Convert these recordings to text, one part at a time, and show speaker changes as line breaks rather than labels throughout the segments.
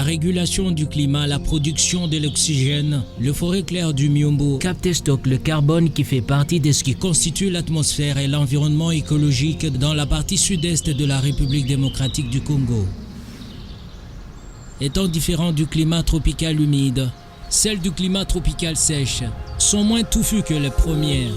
régulation du climat, la production de l'oxygène, le forêt claire du Miombo capte et stocke le carbone qui fait partie de ce qui constitue l'atmosphère et l'environnement écologique dans la partie sud-est de la République démocratique du Congo. Étant différent du climat tropical humide, celles du climat tropical sèche sont moins touffues que les premières.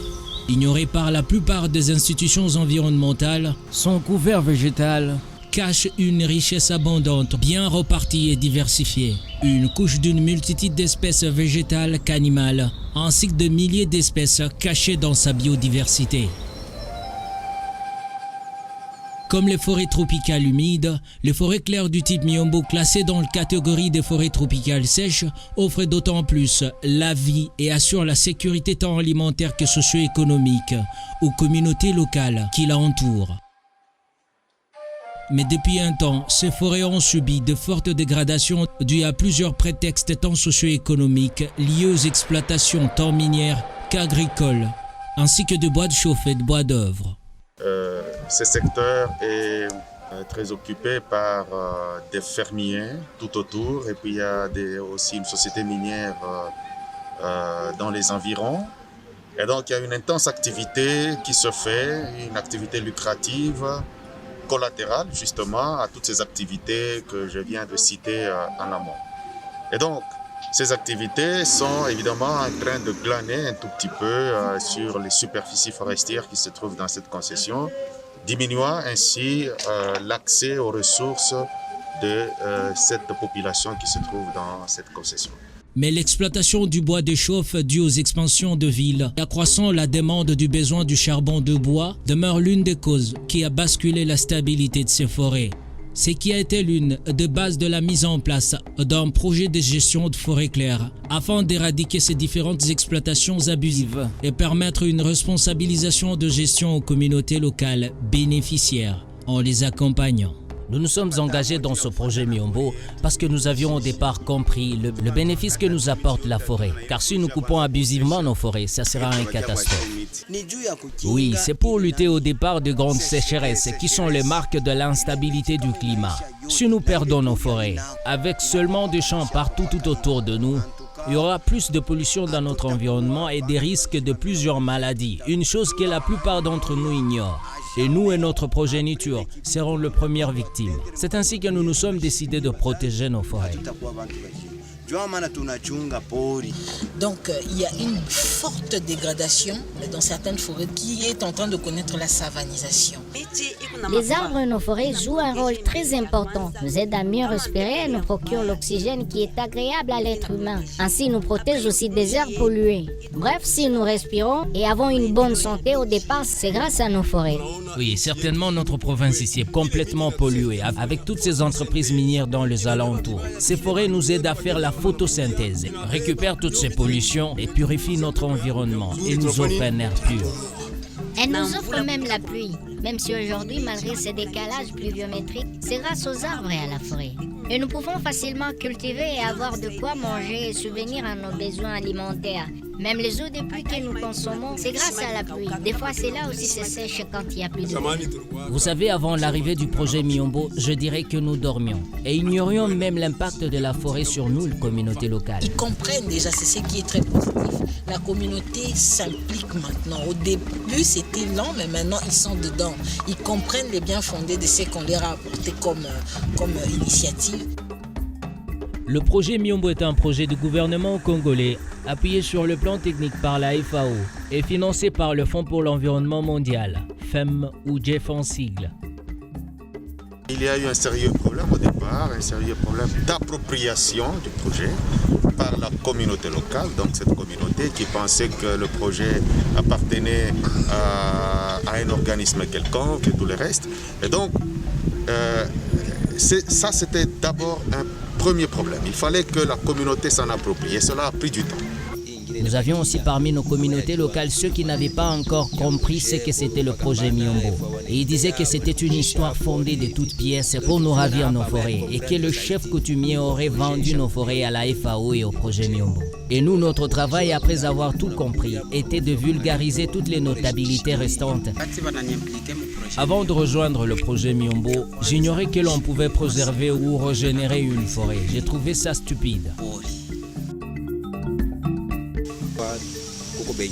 Ignorées par la plupart des institutions environnementales, son couvert végétal cache une richesse abondante, bien repartie et diversifiée. Une couche d'une multitude d'espèces végétales qu'animales, ainsi que de milliers d'espèces cachées dans sa biodiversité. Comme les forêts tropicales humides, les forêts claires du type Miombo classées dans la catégorie des forêts tropicales sèches offrent d'autant plus la vie et assurent la sécurité tant alimentaire que socio-économique aux communautés locales qui l'entourent. Mais depuis un temps, ces forêts ont subi de fortes dégradations dues à plusieurs prétextes tant socio-économiques liés aux exploitations tant minières qu'agricoles, ainsi que de bois de chauffe et de bois d'œuvre.
Ce secteur est très occupé par des fermiers tout autour et puis il y a aussi une société minière dans les environs. Et donc il y a une intense activité qui se fait, une activité lucrative, collatérale justement à toutes ces activités que je viens de citer en amont. Et donc ces activités sont évidemment en train de glaner un tout petit peu sur les superficies forestières qui se trouvent dans cette concession, diminuant ainsi l'accès aux ressources de cette population qui se trouve dans cette concession.
Mais l'exploitation du bois de chauffe due aux expansions de villes, accroissant la demande du besoin du charbon de bois, demeure l'une des causes qui a basculé la stabilité de ces forêts. Ce qui a été l'une des bases de la mise en place d'un projet de gestion de forêts claires afin d'éradiquer ces différentes exploitations abusives et permettre une responsabilisation de gestion aux communautés locales bénéficiaires en les accompagnant. Nous nous sommes engagés dans ce projet Miombo parce que nous avions au départ compris le bénéfice que nous apporte la forêt. Car si nous coupons abusivement nos forêts, ça sera une catastrophe. Oui, c'est pour lutter au départ de grandes sécheresses qui sont les marques de l'instabilité du climat. Si nous perdons nos forêts, avec seulement des champs partout tout autour de nous, il y aura plus de pollution dans notre environnement et des risques de plusieurs maladies, une chose que la plupart d'entre nous ignorent. Et nous et notre progéniture serons les premières victimes. C'est ainsi que nous nous sommes décidés de protéger nos forêts.
Donc il y a une forte dégradation dans certaines forêts qui est en train de connaître la savanisation.
Les arbres et nos forêts jouent un rôle très important, nous aident à mieux respirer et nous procurent l'oxygène qui est agréable à l'être humain. Ainsi, nous protègent aussi des airs pollués. Bref, si nous respirons et avons une bonne santé au départ, c'est grâce à nos forêts.
Oui, certainement notre province ici est complètement polluée avec toutes ces entreprises minières dans les alentours. Ces forêts nous aident à faire la photosynthèse, récupèrent toutes ces pollutions et purifient notre environnement et nous offrent un air pur.
Elle nous offre même la pluie. Même si aujourd'hui, malgré ces décalages pluviométriques, c'est grâce aux arbres et à la forêt. Et nous pouvons facilement cultiver et avoir de quoi manger et subvenir à nos besoins alimentaires. Même les eaux de pluie que nous consommons, c'est grâce à la pluie. Des fois, c'est là aussi c'est sèche quand il n'y a plus de pluie.
Vous savez, avant l'arrivée du projet Miombo, je dirais que nous dormions. Et ignorions même l'impact de la forêt sur nous, la communauté locale.
Ils comprennent déjà, c'est ce qui est très positif. La communauté s'implique maintenant. Au début, c'était lent, mais maintenant, ils sont dedans. Ils comprennent les biens fondés de ce qu'on leur a apporté comme initiative.
Le projet Miombo est un projet du gouvernement congolais, appuyé sur le plan technique par la FAO et financé par le Fonds pour l'environnement mondial, FEM ou JEF en sigle.
Il y a eu un sérieux problème au départ, un sérieux problème d'appropriation du projet par la communauté locale, donc cette communauté qui pensait que le projet appartenait à un organisme quelconque et tout le reste. Et donc, ça c'était d'abord un premier problème. Il fallait que la communauté s'en approprie et cela a pris du temps.
Nous avions aussi parmi nos communautés locales ceux qui n'avaient pas encore compris ce que c'était le projet Miombo. Et ils disaient que c'était une histoire fondée de toutes pièces pour nous ravir nos forêts et que le chef coutumier aurait vendu nos forêts à la FAO et au projet Miombo. Et nous, notre travail, après avoir tout compris, était de vulgariser toutes les notabilités restantes. Avant de rejoindre le projet Miombo, j'ignorais que l'on pouvait préserver ou régénérer une forêt. J'ai trouvé ça stupide.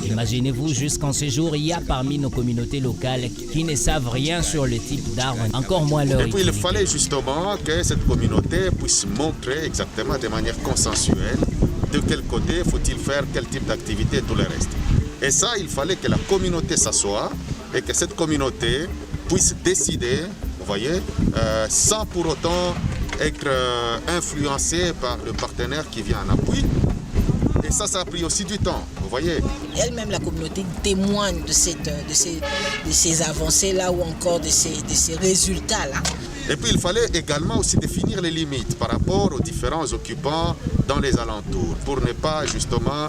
Imaginez-vous, jusqu'en ce jour, il y a parmi nos communautés locales qui ne savent rien sur le type d'arbre, encore moins leur utilité.
Et puis il fallait justement que cette communauté puisse montrer exactement de manière consensuelle de quel côté faut-il faire quel type d'activité et tout le reste. Et ça, il fallait que la communauté s'assoie et que cette communauté puisse décider, vous voyez, sans pour autant être influencée par le partenaire qui vient en appui. Et ça a pris aussi du temps, vous voyez.
Elle-même, la communauté témoigne de ces avancées-là ou encore de ces résultats-là.
Et puis il fallait également aussi définir les limites par rapport aux différents occupants dans les alentours pour ne pas justement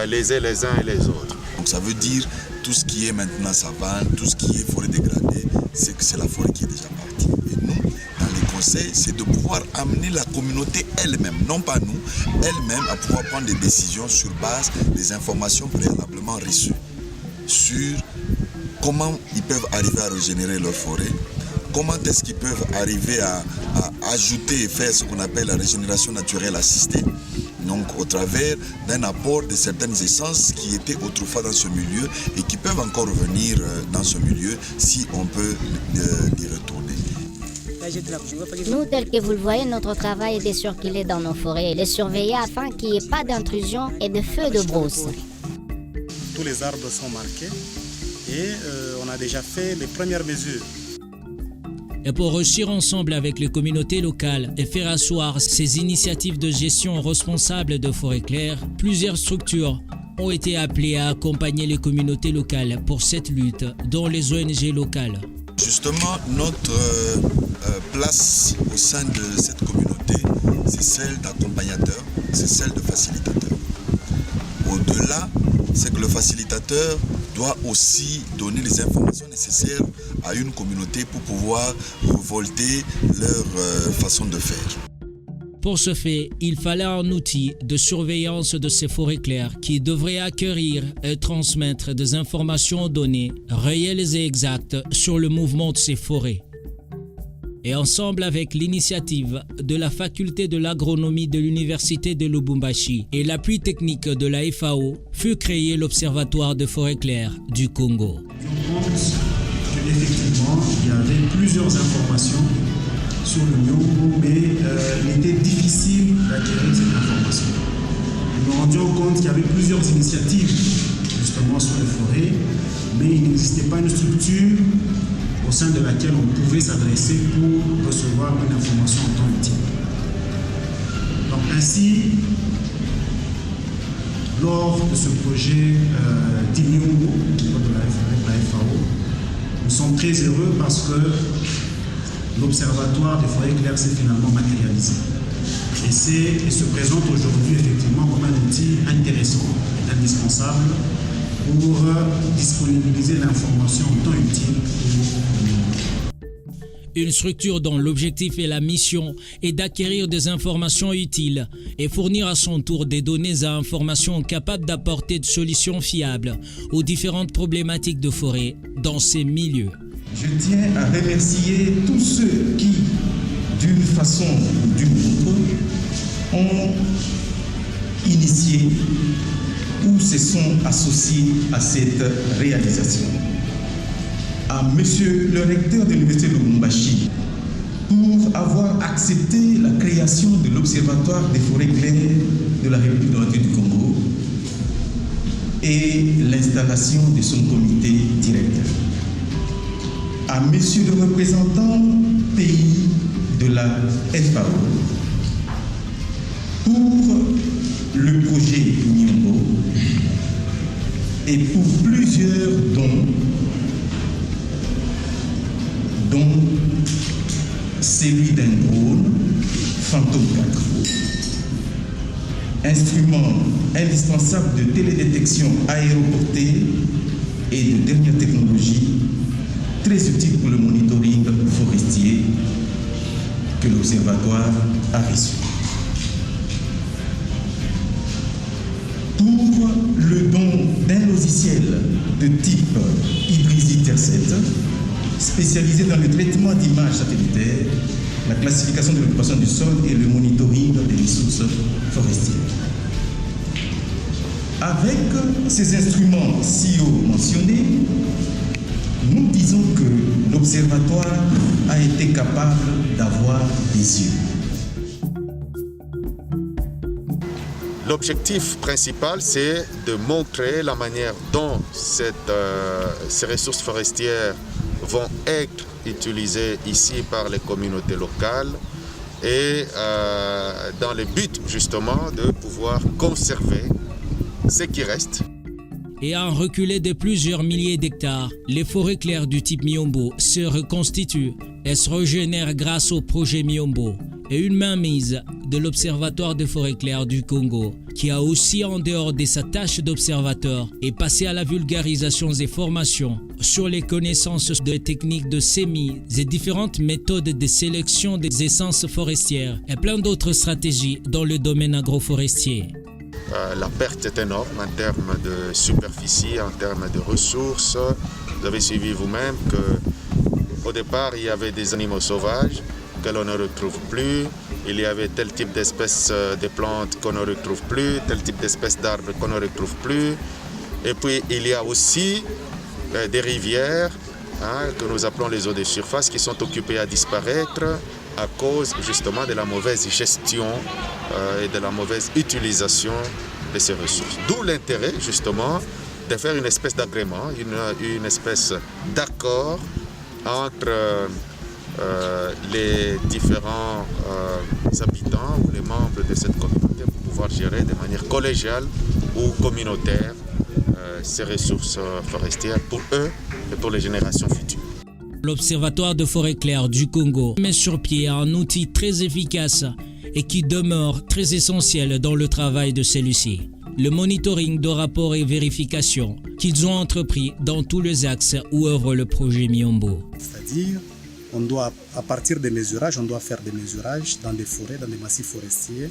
léser les uns et les autres.
Donc ça veut dire tout ce qui est maintenant savane, tout ce qui est forêt dégradée, c'est que c'est la forêt qui est déjà partie. Et nous, dans les conseils, c'est de pouvoir amener la communauté elle-même, non pas nous, elle-même à pouvoir prendre des décisions sur base des informations préalablement reçues sur comment ils peuvent arriver à régénérer leur forêt, comment est-ce qu'ils peuvent arriver à ajouter et faire ce qu'on appelle la régénération naturelle assistée, donc au travers d'un apport de certaines essences qui étaient autrefois dans ce milieu et qui peuvent encore revenir dans ce milieu si on peut y retourner.
Nous, tel que vous le voyez, notre travail est de circuler dans nos forêts et les surveiller afin qu'il n'y ait pas d'intrusion et de feux de brousse.
Tous les arbres sont marqués et on a déjà fait les premières mesures.
Et pour réussir ensemble avec les communautés locales et faire asseoir ces initiatives de gestion responsables de forêts claires, plusieurs structures ont été appelées à accompagner les communautés locales pour cette lutte, dont les ONG locales.
Justement, notre place au sein de cette communauté, c'est celle d'accompagnateur, c'est celle de facilitateur. Au-delà, c'est que le facilitateur doit aussi donner les informations nécessaires à une communauté pour pouvoir revolter leur façon de faire.
Pour ce fait, il fallait un outil de surveillance de ces forêts claires qui devrait acquérir et transmettre des informations données réelles et exactes sur le mouvement de ces forêts. Et ensemble avec l'initiative de la faculté de l'agronomie de l'université de Lubumbashi et l'appui technique de la FAO, fut créé l'Observatoire de forêts claires du Congo.
On compte qu'effectivement, il y avait plusieurs informations sur le Miombo, mais il était difficile d'acquérir cette information. Nous nous rendions compte qu'il y avait plusieurs initiatives justement sur les forêts, mais il n'existait pas une structure au sein de laquelle on pouvait s'adresser pour recevoir une information en temps utile. Donc ainsi, lors de ce projet d'Imiombo, avec la FAO, nous sommes très heureux parce que l'Observatoire des forêts claires s'est finalement matérialisé. Et se présente aujourd'hui effectivement comme un outil intéressant, indispensable pour disponibiliser l'information en temps utile
Une structure dont l'objectif et la mission est d'acquérir des informations utiles et fournir à son tour des données à informations capables d'apporter des solutions fiables aux différentes problématiques de forêt dans ces milieux.
Je tiens à remercier tous ceux qui, d'une façon ou d'une autre, ont initié ou se sont associés à cette réalisation. À Monsieur le recteur de l'Université de Lubumbashi pour avoir accepté la création de l'Observatoire des forêts claires de la République démocratique du Congo et l'installation de son comité directeur. À Monsieur le représentant pays de la FAO pour le projet Miombo et pour plusieurs dons, dont celui d'un drone Phantom 4. instruments indispensables de télédétection aéroportée et de dernière technologie, très utiles pour le monitoring forestier que l'Observatoire a reçu. Pour le don d'un logiciel de type Hydrizi Terset, spécialisé dans le traitement d'images satellitaires, la classification de l'occupation du sol et le monitoring des ressources forestières. Avec ces instruments si haut mentionnés, nous disons que l'Observatoire a été capable d'avoir des yeux.
L'objectif principal, c'est de montrer la manière dont ces ressources forestières vont être utilisées ici par les communautés locales et dans le but justement de pouvoir conserver ce qui reste.
Et en reculé de plusieurs milliers d'hectares, les forêts claires du type Miombo se reconstituent et se régénèrent grâce au projet Miombo et une mainmise de l'Observatoire des forêts claires du Congo, qui a aussi, en dehors de sa tâche d'observateur, est passé à la vulgarisation des formations sur les connaissances des techniques de semis et différentes méthodes de sélection des essences forestières et plein d'autres stratégies dans le domaine agroforestier.
La perte est énorme en termes de superficie, en termes de ressources. Vous avez suivi vous-même qu'au départ, il y avait des animaux sauvages que l'on ne retrouve plus. Il y avait tel type d'espèces de plantes qu'on ne retrouve plus, tel type d'espèces d'arbres qu'on ne retrouve plus. Et puis, il y a aussi des rivières que nous appelons les eaux de surface qui sont occupées à disparaître à cause justement de la mauvaise gestion et de la mauvaise utilisation de ces ressources. D'où l'intérêt justement de faire une espèce d'agrément, une espèce d'accord entre les différents habitants ou les membres de cette communauté pour pouvoir gérer de manière collégiale ou communautaire ces ressources forestières pour eux et pour les générations futures.
L'Observatoire de forêt claire du Congo met sur pied un outil très efficace et qui demeure très essentiel dans le travail de celui-ci. Le monitoring de rapports et vérifications qu'ils ont entrepris dans tous les axes où œuvre le projet Miombo.
C'est-à-dire, on doit, à partir des mesurages, on doit faire des mesurages dans des forêts, dans des massifs forestiers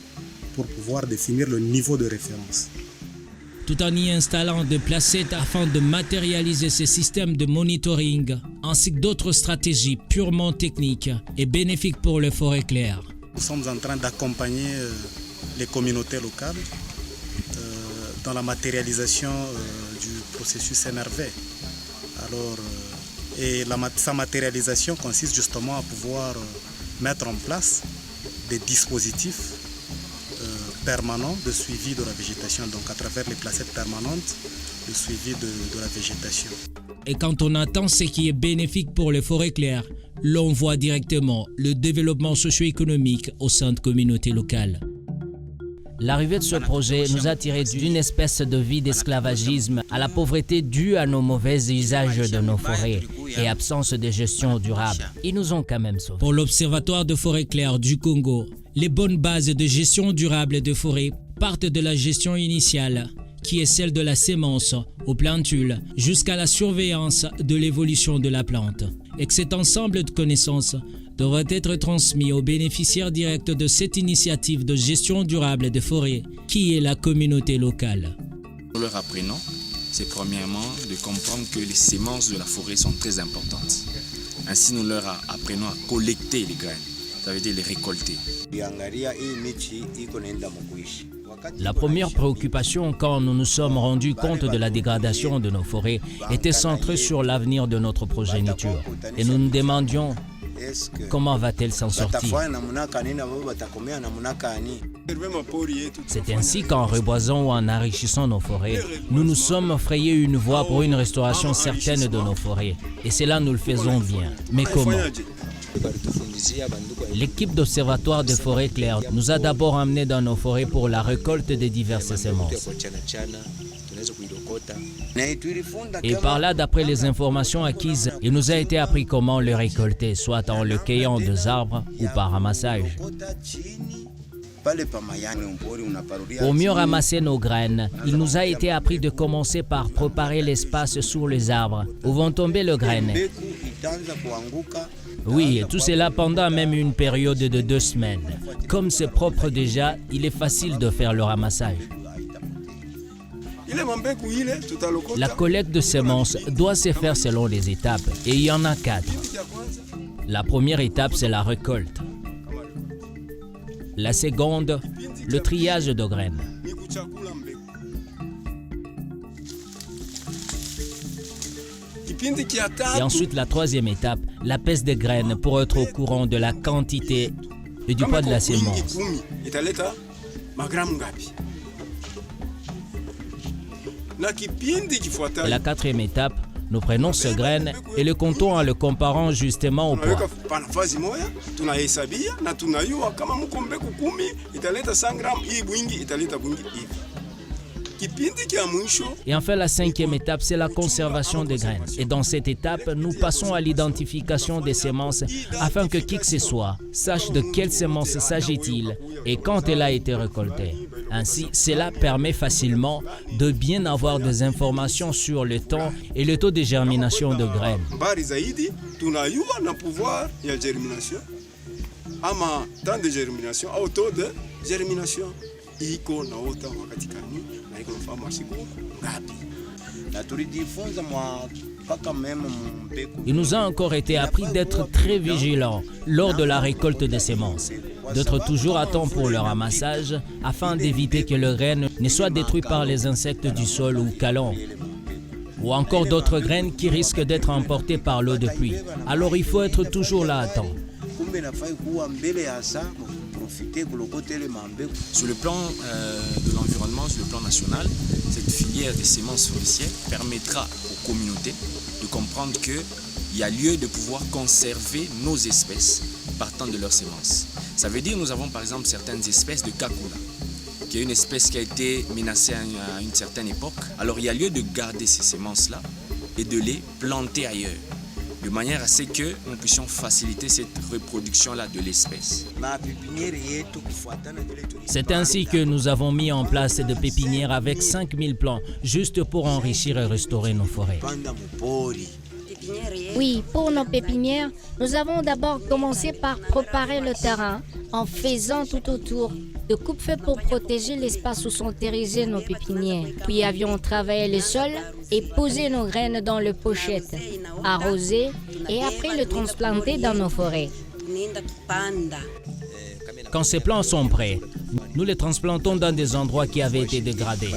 pour pouvoir définir le niveau de référence.
Tout en y installant des placettes afin de matérialiser ces systèmes de monitoring, ainsi que d'autres stratégies purement techniques et bénéfiques pour les forêts claires.
Nous sommes en train d'accompagner les communautés locales dans la matérialisation du processus MRV. Alors, sa matérialisation consiste justement à pouvoir mettre en place des dispositifs permanent de suivi de la végétation, donc à travers les placettes permanentes, le suivi de la végétation.
Et quand on attend ce qui est bénéfique pour les forêts claires, l'on voit directement le développement socio-économique au sein de communautés locales. L'arrivée de ce projet nous a tirés d'une espèce de vie d'esclavagisme à la pauvreté due à nos mauvais usages de nos forêts et absence de gestion durable. Ils nous ont quand même sauvés. Pour l'Observatoire de forêt claire du Congo, les bonnes bases de gestion durable de forêt partent de la gestion initiale, qui est celle de la sémence aux plantules jusqu'à la surveillance de l'évolution de la plante, et que cet ensemble de connaissances devrait être transmis aux bénéficiaires directs de cette initiative de gestion durable des forêts, qui est la communauté locale.
Nous leur apprenons, c'est premièrement de comprendre que les semences de la forêt sont très importantes. Ainsi, nous leur apprenons à collecter les graines, ça veut dire les récolter.
La première préoccupation quand nous nous sommes rendus compte de la dégradation de nos forêts était centrée sur l'avenir de notre progéniture. Et nous nous demandions comment va-t-elle s'en sortir. C'est ainsi qu'en reboisant ou en enrichissant nos forêts, nous nous sommes frayés une voie pour une restauration certaine de nos forêts. Et cela, nous le faisons bien. Mais comment ? L'équipe d'Observatoire des forêts claires nous a d'abord emmenés dans nos forêts pour la récolte des diverses semences. Et par là, d'après les informations acquises, il nous a été appris comment le récolter, soit en le cueillant des arbres ou par ramassage. Pour mieux ramasser nos graines, il nous a été appris de commencer par préparer l'espace sous les arbres où vont tomber les graines. Oui, tout cela pendant même une période de 2 semaines. Comme c'est propre déjà, il est facile de faire le ramassage. La collecte de semences doit se faire selon les étapes et il y en a 4. La première étape, c'est la récolte. La seconde, le triage de graines. Et ensuite, la troisième étape, la pèse des graines pour être au courant de la quantité et du poids de la semence. Et la quatrième étape, nous prenons ces graines et les comptons en le comparant justement au poids. Et enfin, la cinquième étape, c'est la conservation des graines. Et dans cette étape, nous passons à l'identification des semences afin que qui que ce soit sache de quelle semence s'agit-il et quand elle a été récoltée. Ainsi, cela permet facilement de bien avoir des informations sur le temps et le taux de germination de graines. Il nous a encore été appris d'être très vigilants lors de la récolte des semences, d'être toujours à temps pour le ramassage afin d'éviter que les graines ne soient détruites par les insectes du sol ou calons, ou encore d'autres graines qui risquent d'être emportées par l'eau de pluie. Alors il faut être toujours là à temps.
Sur le plan de l'environnement, sur le plan national, cette filière des semences forestières permettra aux communautés de comprendre qu'il y a lieu de pouvoir conserver nos espèces partant de leurs semences. Ça veut dire que nous avons par exemple certaines espèces de kakula, qui est une espèce qui a été menacée à une certaine époque. Alors il y a lieu de garder ces semences-là et de les planter ailleurs, de manière à ce que nous puissions faciliter cette reproduction-là de l'espèce.
C'est ainsi que nous avons mis en place des pépinières avec 5000 plants, juste pour enrichir et restaurer nos forêts.
Oui, pour nos pépinières, nous avons d'abord commencé par préparer le terrain en faisant tout autour de coupe-feu pour protéger l'espace où sont érigées nos pépinières. Puis avions travaillé le sol et posé nos graines dans les pochettes, arrosé et après le transplanter dans nos forêts.
Quand ces plants sont prêts, nous les transplantons dans des endroits qui avaient été dégradés.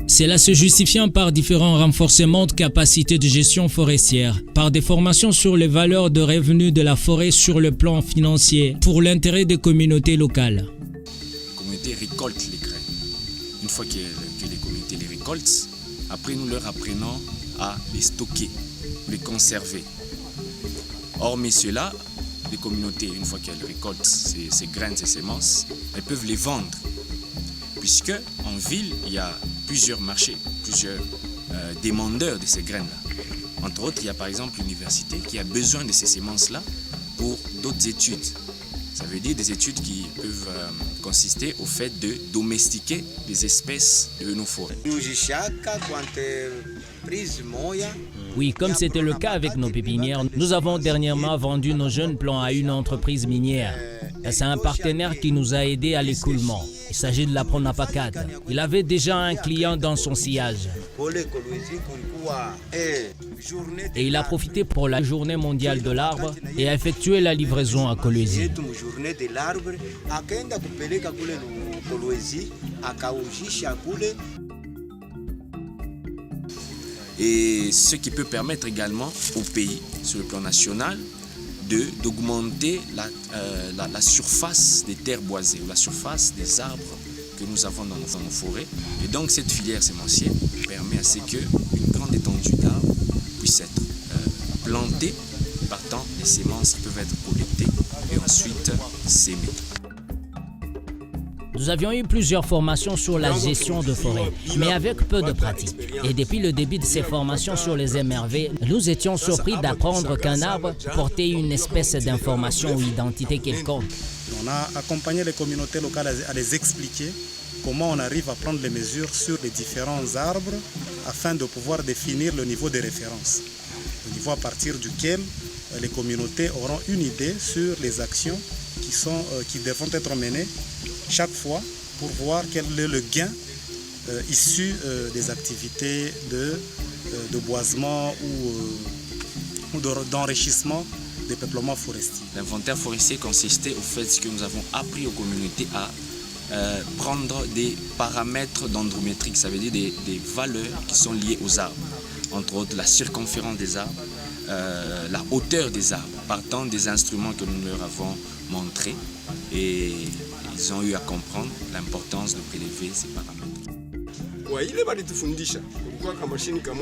Cela se justifiant par différents renforcements de capacités de gestion forestière, par des formations sur les valeurs de revenus de la forêt sur le plan financier, pour l'intérêt des communautés locales.
Les communautés récoltent les graines. Une fois que les communautés les récoltent, après nous leur apprenons à les stocker, les conserver. Hormis cela, les communautés, une fois qu'elles récoltent ces graines, ces semences, elles peuvent les vendre. Puisque en ville, il y a plusieurs marchés, plusieurs demandeurs de ces graines-là. Entre autres, il y a par exemple l'université qui a besoin de ces semences-là pour d'autres études. Ça veut dire des études qui peuvent consister au fait de domestiquer des espèces de nos forêts.
Oui, comme c'était le cas avec nos pépinières, nous avons dernièrement vendu nos jeunes plants à une entreprise minière. C'est un partenaire qui nous a aidés à l'écoulement. Il s'agit de la Pronapacat. Il avait déjà un client dans son sillage. Et il a profité pour la journée mondiale de l'arbre et a effectué la livraison à Kolwezi.
Et ce qui peut permettre également au pays, sur le plan national, d'augmenter la surface des terres boisées, la surface des arbres que nous avons dans nos forêts. Et donc cette filière sémencière permet à ce qu'une grande étendue d'arbres puisse être plantée, partant les semences qui peuvent être collectées et ensuite sémées.
Nous avions eu plusieurs formations sur la gestion de forêt, mais avec peu de pratique. Et depuis le début de ces formations sur les MRV, nous étions surpris d'apprendre qu'un arbre portait une espèce d'information ou identité quelconque.
On a accompagné les communautés locales à les expliquer comment on arrive à prendre les mesures sur les différents arbres afin de pouvoir définir le niveau de référence. Le niveau à partir duquel les communautés auront une idée sur les actions qui devront être menées chaque fois pour voir quel est le gain issu des activités de boisement ou d'enrichissement des peuplements forestiers.
L'inventaire forestier consistait au fait que nous avons appris aux communautés à prendre des paramètres dendrométriques, ça veut dire des valeurs qui sont liées aux arbres, entre autres la circonférence des arbres, la hauteur des arbres, partant des instruments que nous leur avons montrés, et ils ont eu à comprendre l'importance de prélever ces paramètres.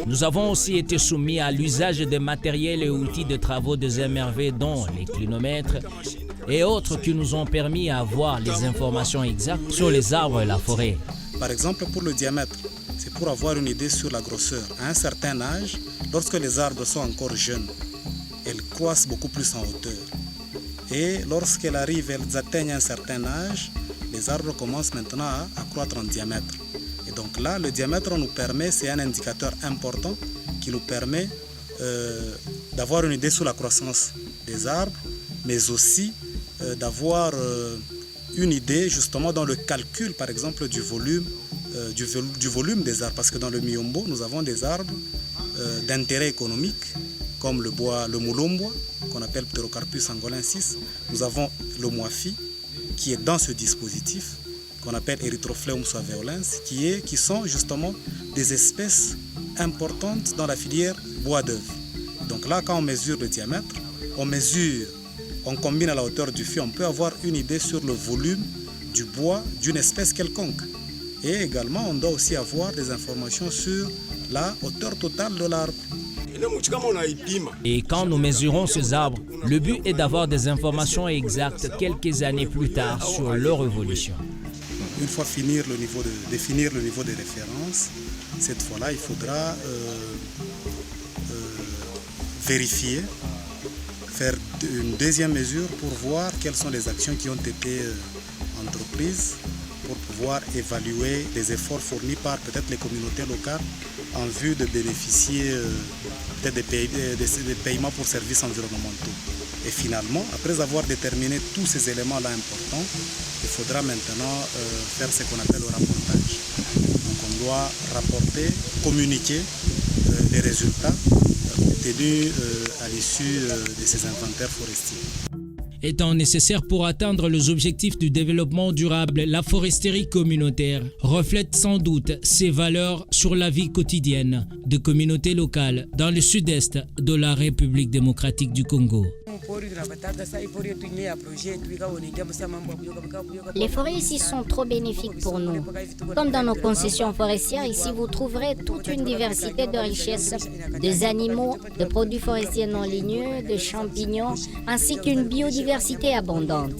Nous avons aussi été soumis à l'usage des matériels et outils de travaux des MRV, dont les clinomètres et autres qui nous ont permis d'avoir les informations exactes sur les arbres et la forêt.
Par exemple, pour le diamètre, c'est pour avoir une idée sur la grosseur. À un certain âge, lorsque les arbres sont encore jeunes, elles croissent beaucoup plus en hauteur. Et lorsqu'elles atteignent un certain âge, les arbres commencent maintenant à croître en diamètre. Et donc là, le diamètre nous permet, c'est un indicateur important qui nous permet d'avoir une idée sur la croissance des arbres, mais aussi d'avoir une idée justement dans le calcul, par exemple, du volume des arbres. Parce que dans le Miombo, nous avons des arbres d'intérêt économique, comme le moulombois, qu'on appelle Pterocarpus angolensis. Nous avons le moafi, qui est dans ce dispositif, qu'on appelle Erythropleum suaveolens, qui sont justement des espèces importantes dans la filière bois d'œuvre. Donc là, quand on mesure le diamètre, on combine à la hauteur du fût, on peut avoir une idée sur le volume du bois d'une espèce quelconque. Et également, on doit aussi avoir des informations sur la hauteur totale de l'arbre.
Et quand nous mesurons ces arbres, le but est d'avoir des informations exactes quelques années plus tard sur leur évolution.
Une fois définir le niveau de référence, cette fois-là, il faudra vérifier, faire une deuxième mesure pour voir quelles sont les actions qui ont été entreprises pour pouvoir évaluer les efforts fournis par peut-être les communautés locales en vue de bénéficier peut-être des paiements pour services environnementaux. Et finalement, après avoir déterminé tous ces éléments-là importants, il faudra maintenant faire ce qu'on appelle le rapportage. Donc on doit rapporter, communiquer les résultats obtenus à l'issue de ces inventaires forestiers.
Étant nécessaire pour atteindre les objectifs du développement durable, la foresterie communautaire reflète sans doute ses valeurs sur la vie quotidienne de communautés locales dans le sud-est de la République démocratique du Congo.
Les forêts ici sont trop bénéfiques pour nous. Comme dans nos concessions forestières, ici vous trouverez toute une diversité de richesses, des animaux, de produits forestiers non ligneux, de champignons, ainsi qu'une biodiversité abondante.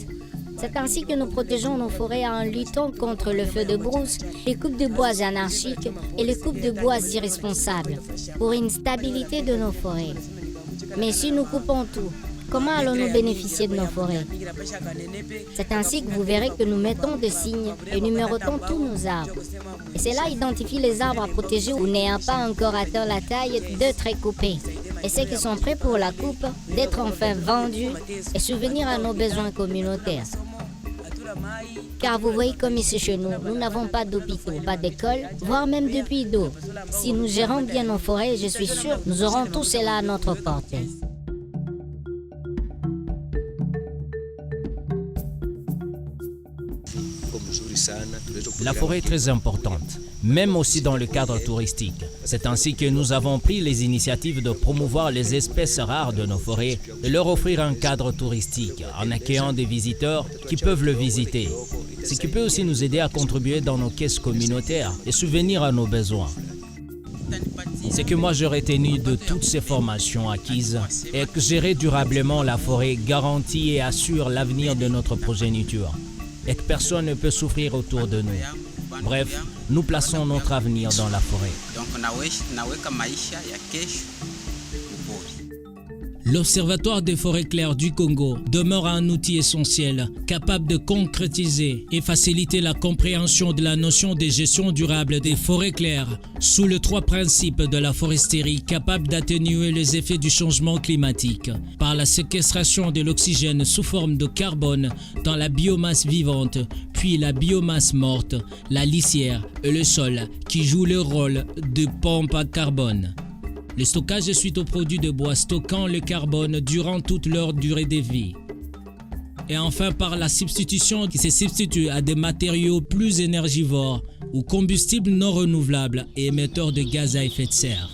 C'est ainsi que nous protégeons nos forêts en luttant contre le feu de brousse, les coupes de bois anarchiques et les coupes de bois irresponsables, pour une stabilité de nos forêts. Mais si nous coupons tout, comment allons-nous bénéficier de nos forêts? C'est ainsi que vous verrez que nous mettons des signes et numérotons tous nos arbres. Et cela identifie les arbres à protéger ou n'ayant pas encore atteint la taille d'être coupés. Et ceux qui sont prêts pour la coupe, d'être enfin vendus et subvenir à nos besoins communautaires. Car vous voyez comme ici chez nous, nous n'avons pas d'hôpitaux, pas d'école, voire même de puits d'eau. Si nous gérons bien nos forêts, je suis sûr, nous aurons tout cela à notre portée.
La forêt est très importante, même aussi dans le cadre touristique. C'est ainsi que nous avons pris les initiatives de promouvoir les espèces rares de nos forêts et leur offrir un cadre touristique en accueillant des visiteurs qui peuvent le visiter. Ce qui peut aussi nous aider à contribuer dans nos caisses communautaires et subvenir à nos besoins. Ce que moi j'aurais retenu de toutes ces formations acquises est que gérer durablement la forêt garantit et assure l'avenir de notre progéniture. et que personne ne peut souffrir autour de nous. Bref, nous plaçons notre avenir dans la forêt. L'Observatoire des forêts claires du Congo demeure un outil essentiel, capable de concrétiser et faciliter la compréhension de la notion de gestion durable des forêts claires sous les 3 principes de la foresterie, capable d'atténuer les effets du changement climatique par la séquestration de l'oxygène sous forme de carbone dans la biomasse vivante, puis la biomasse morte, la lisière et le sol qui jouent le rôle de pompe à carbone. Le stockage suite aux produits de bois stockant le carbone durant toute leur durée de vie. Et enfin par la substitution qui se substitue à des matériaux plus énergivores ou combustibles non renouvelables et émetteurs de gaz à effet de serre.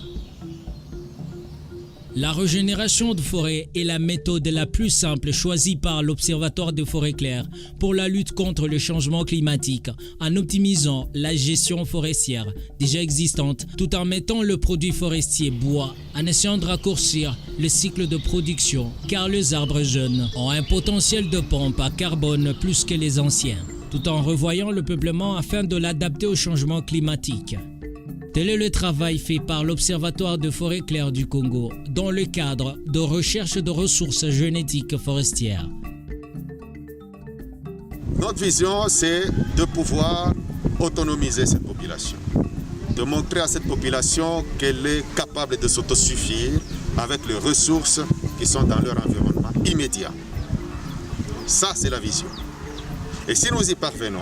La régénération de forêt est la méthode la plus simple choisie par l'Observatoire des forêts claires pour la lutte contre le changement climatique en optimisant la gestion forestière déjà existante tout en mettant le produit forestier bois en essayant de raccourcir le cycle de production car les arbres jeunes ont un potentiel de pompe à carbone plus que les anciens tout en revoyant le peuplement afin de l'adapter au changement climatique. Tel est le travail fait par l'Observatoire de forêts claires du Congo dans le cadre de recherche de ressources génétiques forestières.
Notre vision, c'est de pouvoir autonomiser cette population, de montrer à cette population qu'elle est capable de s'autosuffire avec les ressources qui sont dans leur environnement immédiat. Ça, c'est la vision. Et si nous y parvenons,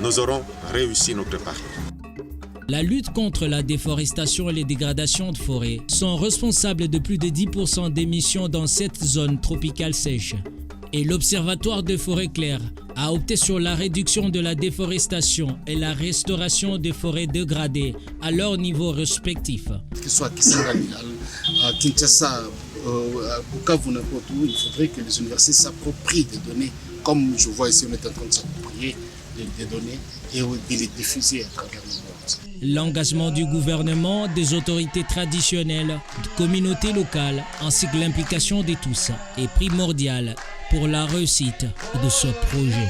nous aurons réussi notre pari.
La lutte contre la déforestation et les dégradations de forêts sont responsables de plus de 10% d'émissions dans cette zone tropicale sèche. Et l'Observatoire des forêts claires a opté sur la réduction de la déforestation et la restauration des forêts dégradées à leur niveau respectif.
Que ce soit Kisangani, à Kinshasa, à Bukavu, n'importe où, il faudrait que les universités s'approprient des données, comme je vois ici, on est en train de s'approprier des données et de les diffuser à travers le monde.
L'engagement du gouvernement, des autorités traditionnelles, de communautés locales, ainsi que l'implication de tous est primordial pour la réussite de ce projet.